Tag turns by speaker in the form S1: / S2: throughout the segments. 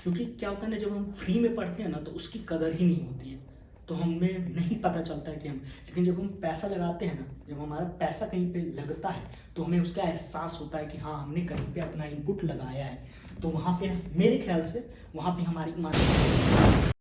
S1: क्योंकि क्या होता है ना, जब हम फ्री में पढ़ते हैं ना तो उसकी कदर ही नहीं होती है, तो हमें नहीं पता चलता है कि हम, लेकिन जब हम पैसा लगाते हैं ना, जब हमारा पैसा कहीं पे लगता है तो हमें उसका एहसास होता है कि हाँ हमने कहीं पे अपना इनपुट लगाया है, तो वहाँ पे मेरे ख्याल से वहाँ पे हमारी ईमानदारी।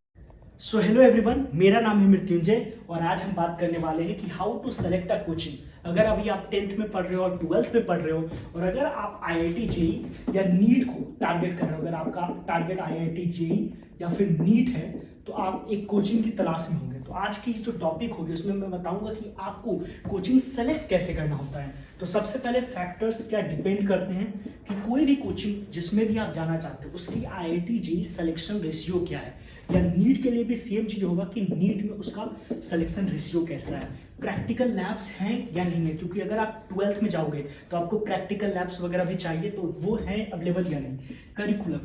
S1: सो हेलो एवरीवन, मेरा नाम है मृत्युंजय और आज हम बात करने वाले हैं कि how to select a coaching. अगर अभी आप 10th में पढ़ रहे हो और 12th में पढ़ रहे हो और अगर आप IIT जेई या नीट को टारगेट कर रहे हो, अगर आपका टारगेट IIT जेई या फिर नीट है तो आप एक कोचिंग की तलाश में होंगे। तो आज की जो टॉपिक होगी उसमें मैं बताऊंगा कि आपको कोचिंग सेलेक्ट कैसे करना होता है। तो सबसे पहले फैक्टर्स क्या डिपेंड करते हैं कि कोई भी कोचिंग जिसमें भी आप जाना चाहते हो उसकी IIT जेई सिलेक्शन रेशियो क्या है, या नीट के लिए भी सेम चीज होगा कि नीट में उसका सिलेक्शन रेशियो कैसा है, प्रैक्टिकल लैब्स हैं या नहीं है, क्योंकि अगर आप 12th में जाओगे तो आपको प्रैक्टिकल लैब्स वगैरह भी चाहिए, तो वो है अवेलेबल या नहीं।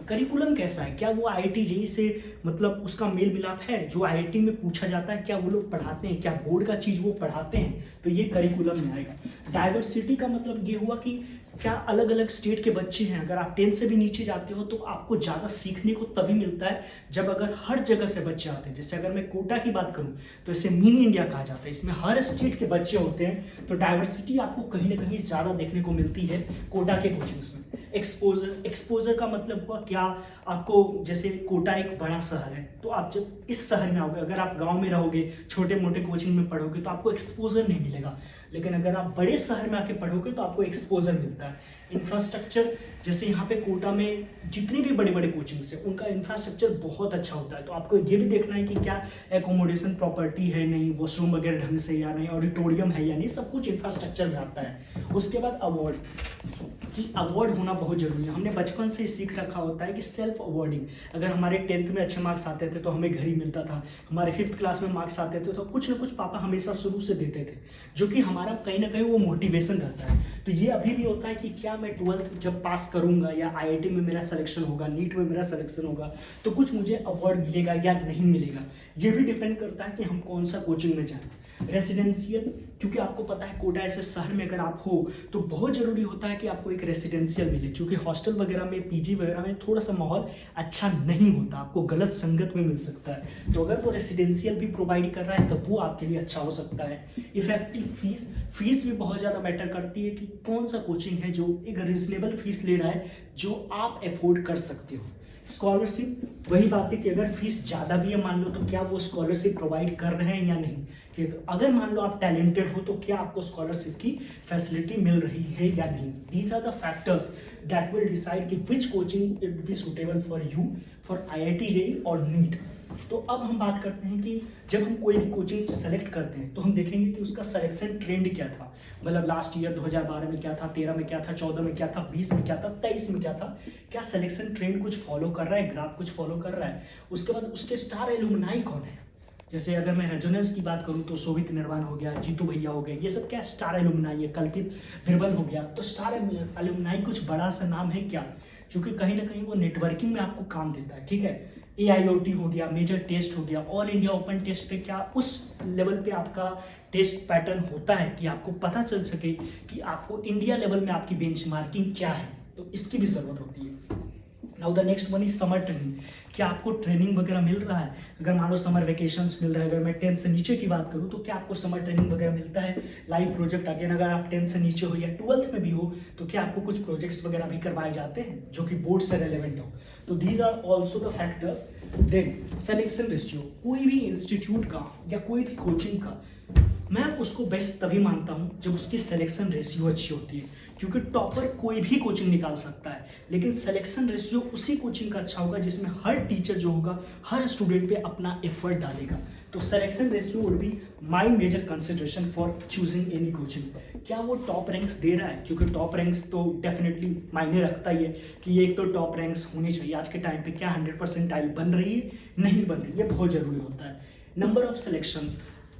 S1: करिकुलम कैसा है, क्या वो IIT जेई से मतलब उसका मेल मिलाप है, जो IIT में पूछा जाता है क्या वो लोग पढ़ाते हैं, क्या बोर्ड का चीज वो पढ़ाते हैं, तो ये करिकुलम में आएगा। डाइवर्सिटी का मतलब ये हुआ कि क्या अलग अलग स्टेट के बच्चे हैं। अगर आप 10 से भी नीचे जाते हो तो आपको ज़्यादा सीखने को तभी मिलता है जब अगर हर जगह से बच्चे आते हैं। जैसे अगर मैं कोटा की बात करूं तो इसे मिनी इंडिया कहा जाता है, इसमें हर स्टेट के बच्चे होते हैं, तो डाइवर्सिटी आपको कहीं ना कहीं ज़्यादा देखने को मिलती है कोटा के कोचिंग्स में। एक्सपोजर का मतलब हुआ क्या, आपको जैसे कोटा एक बड़ा शहर है तो आप जब इस शहर में आओगे, अगर आप गांव में रहोगे छोटे मोटे कोचिंग में पढ़ोगे तो आपको एक्सपोजर नहीं मिलेगा, लेकिन अगर आप बड़े शहर में आके पढ़ोगे तो आपको एक्सपोजर मिलता है। इंफ्रास्ट्रक्चर, जैसे यहाँ पे कोटा में जितने भी बड़े बड़े कोचिंग्स हैं उनका इंफ्रास्ट्रक्चर बहुत अच्छा होता है, तो आपको ये भी देखना है कि क्या एकोमोडेशन प्रॉपर्टी है नहीं, वॉशरूम वगैरह ढंग से या नहीं, ऑडिटोरियम है या नहीं, सब कुछ इंफ्रास्ट्रक्चर में आता है। उसके बाद अवार्ड, कि अवार्ड होना बहुत जरूरी है। हमने बचपन से सीख रखा होता है कि सेल्फ अवार्डिंग, अगर हमारे 10th में अच्छे मार्क्स आते थे तो हमें घर ही मिलता था, हमारे 5th क्लास में मार्क्स आते थे तो कुछ ना कुछ पापा हमेशा शुरू से देते थे, जो कि हमारा कहीं ना कहीं वो मोटिवेशन रहता है। तो ये अभी भी होता है कि क्या मैं 12th जब पास करूंगा या IIT में मेरा सिलेक्शन होगा, नीट में मेरा सिलेक्शन होगा, तो कुछ मुझे अवार्ड मिलेगा या नहीं मिलेगा। ये भी डिपेंड करता है कि हम कौन सा कोचिंग में जाएं। रेसिडेंशियल, क्योंकि आपको पता है कोटा ऐसे शहर में अगर आप हो तो बहुत ज़रूरी होता है कि आपको एक रेसिडेंशियल मिले, क्योंकि हॉस्टल वगैरह में PG वगैरह में थोड़ा सा माहौल अच्छा नहीं होता, आपको गलत संगत में मिल सकता है। तो अगर वो रेसिडेंशियल भी प्रोवाइड कर रहा है तब वो आपके लिए अच्छा हो सकता है। इफेक्टिव फीस भी बहुत ज़्यादा मैटर करती है कि कौन सा कोचिंग है जो एक रिजनेबल फीस ले रहा है जो आप अफोर्ड कर सकते हो। स्कॉलरशिप, वही बात है कि अगर फीस ज़्यादा भी है मान लो तो क्या वो स्कॉलरशिप प्रोवाइड कर रहे हैं या नहीं, कि अगर मान लो आप टैलेंटेड हो तो क्या आपको स्कॉलरशिप की फैसिलिटी मिल रही है या नहीं। These are the factors that will decide कि which coaching it be suitable for you for IIT JEE और नीट। तो अब हम बात करते हैं कि जब हम कोई भी कोचिंग सेलेक्ट करते हैं तो हम देखेंगे कि उसका सिलेक्शन ट्रेंड क्या था, मतलब लास्ट ईयर 2012 में क्या था, 13 में क्या था, 14 में क्या था, 20 में क्या था, 23 में क्या था, क्या सिलेक्शन ट्रेंड कुछ फॉलो कर रहा है, ग्राफ कुछ फॉलो कर रहा है। उसके बाद उसके स्टार एलुमनाई कौन है, जैसे अगर मैं रेजोनेंस की बात करूं तो शोभित निर्वाण हो गया, जीतू भैया हो गए, ये सब क्या स्टार एलुमनाई है, कल्पित बिरबल हो गया। तो स्टार एलुमनाई कुछ बड़ा सा नाम है क्या, क्योंकि कहीं ना कहीं वो नेटवर्किंग में आपको काम देता है। ठीक है, AIoT हो गया, मेजर टेस्ट हो गया, ऑल इंडिया ओपन टेस्ट पे क्या उस लेवल पे आपका टेस्ट पैटर्न होता है कि आपको पता चल सके कि आपको इंडिया लेवल में आपकी बेंचमार्किंग क्या है, तो इसकी भी जरूरत होती है। Now the next one is summer training, क्या आपको ट्रेनिंग वगैरह मिल रहा है, अगर मान लो समर वेकेशंस मिल रहा है, अगर मैं 10 से नीचे की बात करूं तो क्या आपको समर ट्रेनिंग वगैरह मिलता है, लाइव प्रोजेक्ट। अगेन अगर आप 10 से नीचे हो या 12th में भी हो तो क्या आपको कुछ प्रोजेक्ट्स वगैरह भी करवाए जाते हैं जो कि बोर्ड से रेलेवेंट हो। तो these are also the factors. Then selection ratio, कोई भी इंस्टीट्यूट का या कोई भी कोचिंग का मैं उसको बेस्ट तभी मानता हूं जब उसकी सिलेक्शन रेशियो अच्छी होती है, क्योंकि टॉपर कोई भी कोचिंग निकाल सकता है, लेकिन सिलेक्शन रेशियो उसी कोचिंग का अच्छा होगा जिसमें हर टीचर जो होगा हर स्टूडेंट पे अपना एफर्ट डालेगा। तो selection ratio would be my major consideration for choosing any coaching. क्या वो टॉप रैंक्स दे रहा है, क्योंकि टॉप रैंक्स तो डेफिनेटली मायने रखता ही है कि एक तो टॉप रैंक्स होनी चाहिए आज के टाइम पे, क्या 100% बन रही है नहीं बन रही है, बहुत जरूरी होता है। नंबर ऑफ सिलेक्शन,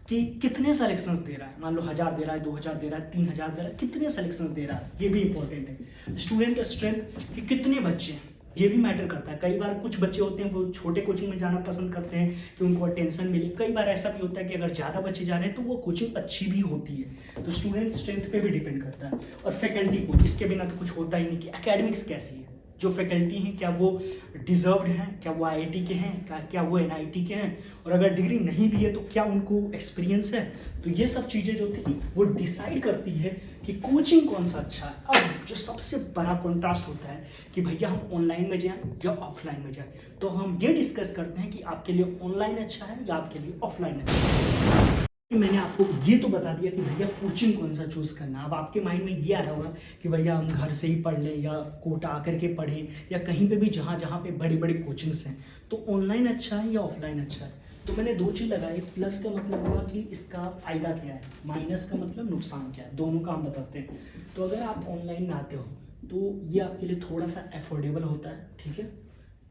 S1: कि कितने सेलेक्शंस दे रहा है, मान लो 1000 दे रहा है, 2000 दे रहा है, 3000 दे रहा है, कितने सेलेक्शंस दे रहा है, ये भी इंपॉर्टेंट है। स्टूडेंट स्ट्रेंथ, कि कितने बच्चे हैं, ये भी मैटर करता है। कई बार कुछ बच्चे होते हैं वो छोटे कोचिंग में जाना पसंद करते हैं कि उनको अटेंशन मिले, कई बार ऐसा भी होता है कि अगर ज़्यादा बच्चे जा रहे हैं तो वो कोचिंग अच्छी भी होती है। तो स्टूडेंट स्ट्रेंथ पे भी डिपेंड करता है। और फैकल्टी को, इसके बिना तो कुछ होता ही नहीं कि एकेडमिक्स कैसी है, जो फैकल्टी हैं क्या वो डिजर्व्ड हैं, क्या वो आईआईटी के हैं, क्या वो एनआईटी के हैं, और अगर डिग्री नहीं भी है तो क्या उनको एक्सपीरियंस है। तो ये सब चीज़ें जो थी वो डिसाइड करती है कि कोचिंग कौन सा अच्छा है। अब जो सबसे बड़ा कॉन्ट्रास्ट होता है कि भैया हम ऑनलाइन में जाएं या ऑफलाइन में जाएं, तो हम ये डिस्कस करते हैं कि आपके लिए ऑनलाइन अच्छा है या आपके लिए ऑफलाइन अच्छा है। मैंने आपको ये तो बता दिया कि भैया कोचिंग कौन सा चूज़ करना है। अब आपके माइंड में ये आ रहा होगा कि भैया हम घर से ही पढ़ लें या कोटा आकर के पढ़ें या कहीं पे भी जहाँ जहाँ पे बड़ी बड़ी कोचिंग्स हैं, तो ऑनलाइन अच्छा है या ऑफलाइन अच्छा है। तो मैंने दो चीज़ लगाई, प्लस का मतलब हुआ कि इसका फ़ायदा क्या है, माइनस का मतलब नुकसान क्या है, दोनों का हम बताते हैं। तो अगर आप ऑनलाइन में आते हो तो ये आपके लिए थोड़ा सा अफोर्डेबल होता है, ठीक है।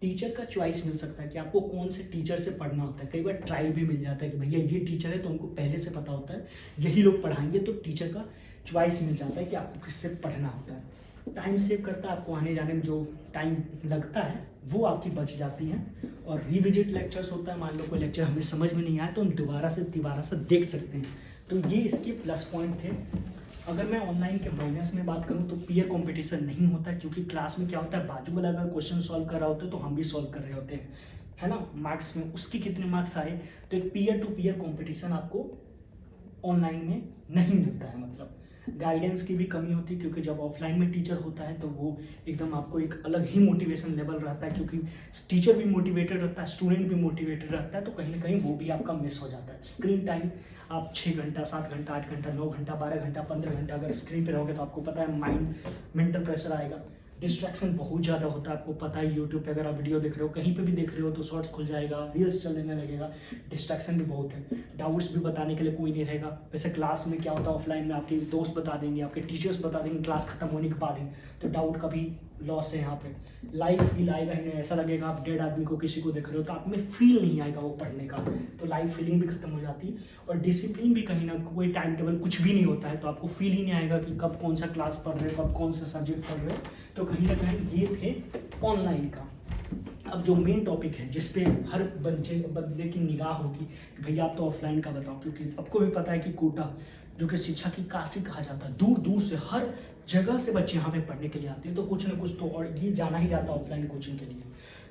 S1: टीचर का चॉइस मिल सकता है कि आपको कौन से टीचर से पढ़ना होता है। कई बार ट्रायल भी मिल जाता है कि भैया ये टीचर है तो उनको पहले से पता होता है यही लोग पढ़ाएंगे, तो टीचर का चॉइस मिल जाता है कि आपको किससे पढ़ना होता है। टाइम सेव करता है, आपको आने जाने में जो टाइम लगता है वो आपकी बच जाती है। और रिविजिट लेक्चर्स होता है, मान लो कोई लेक्चर हमें समझ में नहीं आया तो हम दोबारा से देख सकते हैं। तो ये इसके प्लस पॉइंट थे। अगर मैं ऑनलाइन के माइनस में बात करूं तो पीयर कंपटीशन नहीं होता, क्योंकि क्लास में क्या होता है, बाजू वाला अगर क्वेश्चन सॉल्व कर रहा होता है तो हम भी सॉल्व कर रहे होते हैं, है ना। मार्क्स में उसके कितने मार्क्स आए, तो एक पीयर टू पीयर कंपटीशन आपको ऑनलाइन में नहीं मिलता है। मतलब गाइडेंस की भी कमी होती है, क्योंकि जब ऑफलाइन में टीचर होता है तो वो एकदम आपको एक अलग ही मोटिवेशन लेवल रहता है, क्योंकि टीचर भी मोटिवेटेड रहता है, स्टूडेंट भी मोटिवेटेड रहता है, तो कहीं ना कहीं वो भी आपका मिस हो जाता है। स्क्रीन टाइम आप 6 घंटा 7 घंटा 8 घंटा 9 घंटा 12 घंटा 15 घंटा अगर स्क्रीन पे रहोगे तो आपको पता है माइंड मेंटल प्रेशर आएगा, डिस्ट्रैक्शन बहुत ज़्यादा होता है। आपको पता है यूट्यूब पे अगर आप वीडियो देख रहे हो, कहीं पे भी देख रहे हो तो शॉर्ट्स खुल जाएगा, रील्स चलने लगेगा, डिस्ट्रैक्शन भी बहुत है, डाउट्स भी बताने के लिए कोई नहीं रहेगा। वैसे क्लास में क्या होता है, ऑफलाइन में आपके दोस्त बता देंगे, आपके टीचर्स बता देंगे क्लास खत्म होने के बाद ही, तो डाउट का भी लॉस है यहाँ पे। लाइव फील आएगा ही नहीं, ऐसा लगेगा आप डेड आदमी को किसी को देख रहे हो, तो आप में फील नहीं आएगा वो पढ़ने का, तो लाइव फीलिंग भी खत्म हो जाती है। और डिसिप्लिन भी कहीं ना, कोई टाइम टेबल कुछ भी नहीं होता है, तो आपको फील ही नहीं आएगा कि कब कौन सा क्लास पढ़ रहे हो, कब कौन सा सब्जेक्ट पढ़ रहे हो। तो कहीं ना कहीं ये थे ऑनलाइन का। अब जो मेन टॉपिक है जिसपे हर बंदे की निगाह होगी कि भैया आप तो ऑफलाइन का बताओ, क्योंकि आपको भी पता है कि कोटा जो कि शिक्षा की काशी कहा जाता है, दूर दूर से हर जगह से बच्चे यहाँ पे पढ़ने के लिए आते हैं, तो कुछ ना कुछ तो और ये जाना ही जाता है ऑफलाइन कोचिंग के लिए।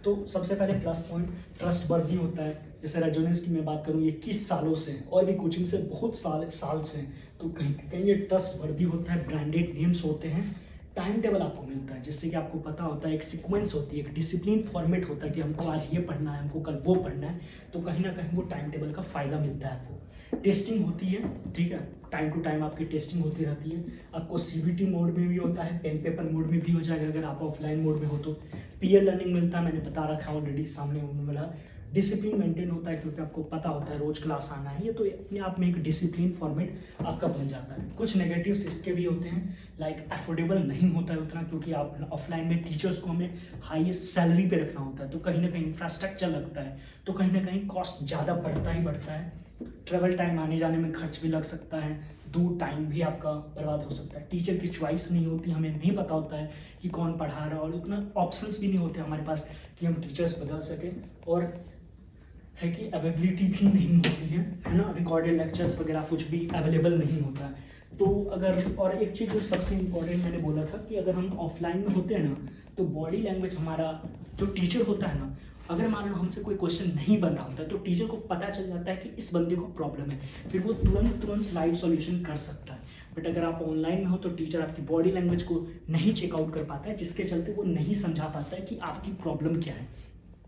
S1: तो सबसे पहले प्लस पॉइंट ट्रस्ट वर्दी होता है। जैसे रेजोनेंस की मैं बात करूँ, ये 21 सालों से और भी कोचिंग से बहुत साल से, तो कहीं कहीं ये ट्रस्ट वर्दी होता है। ब्रांडेड नेम्स होते हैं, टाइम टेबल आपको मिलता है जिससे कि आपको पता होता है, एक सीक्वेंस होती है, एक डिसिप्लिन फॉर्मेट होता है कि हमको आज ये पढ़ना है, हमको कल वो पढ़ना है, तो कहीं ना कहीं वो टाइम टेबल का फ़ायदा मिलता है आपको। टेस्टिंग होती है, ठीक है, टाइम टू टाइम आपकी टेस्टिंग होती रहती है। आपको सीबीटी मोड में भी होता है, पेन पेपर मोड में भी हो जाएगा अगर आप ऑफलाइन मोड में हो तो। पीयर लर्निंग मिलता है, मैंने बता रखा है ऑलरेडी, सामने मिला। डिसिप्लिन मेंटेन होता है क्योंकि आपको पता होता है रोज क्लास आना है, ये तो अपने आप में एक डिसिप्लिन फॉर्मेट आपका बन जाता है। कुछ नेगेटिव्स इसके भी होते हैं, लाइक अफोर्डेबल नहीं होता है उतना, क्योंकि आप ऑफलाइन में टीचर्स को हमें हाईएस्ट सैलरी पे रखना होता है, तो कहीं ना कहीं इंफ्रास्ट्रक्चर लगता है, तो कहीं ना कहीं कॉस्ट ज़्यादा बढ़ता ही बढ़ता है। ट्रेवल टाइम, आने जाने में खर्च भी लग सकता है, दूर टाइम भी आपका बर्बाद हो सकता है। टीचर की चॉइस नहीं होती, हमें नहीं पता होता है कि कौन पढ़ा रहा है, और उतना ऑप्शंस भी नहीं होते हमारे पास कि हम टीचर्स बदल सकें, और है कि अवेलेबिलिटी भी नहीं होती है ना, रिकॉर्डेड लेक्चर्स वगैरह कुछ भी अवेलेबल नहीं होता है। तो अगर, और एक चीज़ जो सबसे इम्पोर्टेंट मैंने बोला था कि अगर हम ऑफलाइन में होते हैं ना, तो बॉडी लैंग्वेज हमारा जो टीचर होता है ना, अगर मान लो हमसे कोई क्वेश्चन नहीं बन रहा होता है तो टीचर को पता चल जाता है कि इस बंदे को प्रॉब्लम है, फिर वो तुरंत लाइव सॉल्यूशन कर सकता है। बट अगर आप ऑनलाइन में हो तो टीचर आपकी बॉडी लैंग्वेज को नहीं चेकआउट कर पाता है, जिसके चलते वो नहीं समझा पाता है कि आपकी प्रॉब्लम क्या है।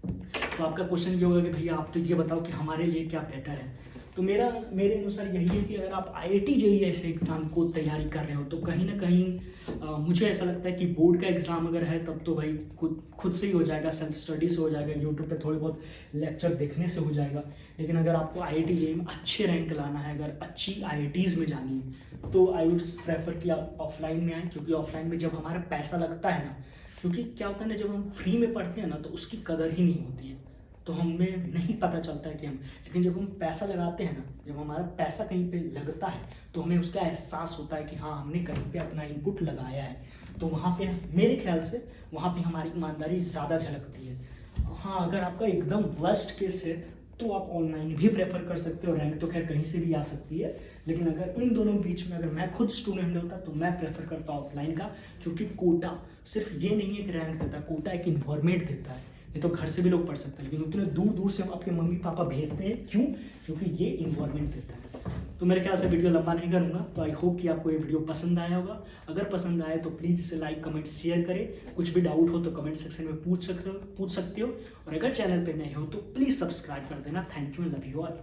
S1: तो आपका क्वेश्चन ये होगा कि भैया आप तो ये बताओ कि हमारे लिए क्या बेटर है। तो मेरे अनुसार यही है कि अगर आप IIT JEE ऐसे एग्ज़ाम को तैयारी कर रहे हो तो कहीं ना कहीं मुझे ऐसा लगता है कि बोर्ड का एग्ज़ाम अगर है तब तो भाई खुद से ही हो जाएगा, सेल्फ स्टडी से हो जाएगा, यूट्यूब पे थोड़े बहुत लेक्चर देखने से हो जाएगा। लेकिन अगर आपको IIT JEE में अच्छे रैंक लाना है, अगर अच्छी IITs में जानी है, तो आई वुड प्रेफर कि आप ऑफलाइन में आएँ, क्योंकि ऑफलाइन में जब हमारा पैसा लगता है ना, क्योंकि क्या होता है ना, जब हम फ्री में पढ़ते हैं ना तो उसकी कदर ही नहीं होती है, तो हमें नहीं पता चलता है कि हम, लेकिन जब हम पैसा लगाते हैं ना, जब हमारा पैसा कहीं पे लगता है तो हमें उसका एहसास होता है कि हाँ हमने कहीं पे अपना इनपुट लगाया है, तो वहाँ पे मेरे ख्याल से वहाँ पे हमारी ईमानदारी ज़्यादा झलकती है। हाँ, अगर आपका एकदम वर्स्ट केस है तो आप ऑनलाइन भी प्रेफर कर सकते हो। रैंक तो खैर कहीं से भी आ सकती है, लेकिन अगर इन दोनों बीच में अगर मैं खुद स्टूडेंट होता तो मैं प्रेफर करता ऑफलाइन का, क्योंकि कोटा सिर्फ ये नहीं है कि रैंक देता है, कोटा एक इन्वायरमेंट देता है। ये तो घर से भी लोग पढ़ सकते हैं, लेकिन उतने दूर दूर से आपके मम्मी पापा भेजते हैं, क्यों? क्योंकि ये इन्वायरमेंट देता है। तो मेरे ख्याल से वीडियो लंबा नहीं करूँगा, तो आई होप कि आपको ये वीडियो पसंद आया होगा। अगर पसंद आए तो प्लीज़ इसे लाइक, कमेंट, शेयर करें। कुछ भी डाउट हो तो कमेंट सेक्शन में पूछ सकते हो। और अगर चैनल पे नए हो तो प्लीज़ सब्सक्राइब कर देना। Thank you, love you all.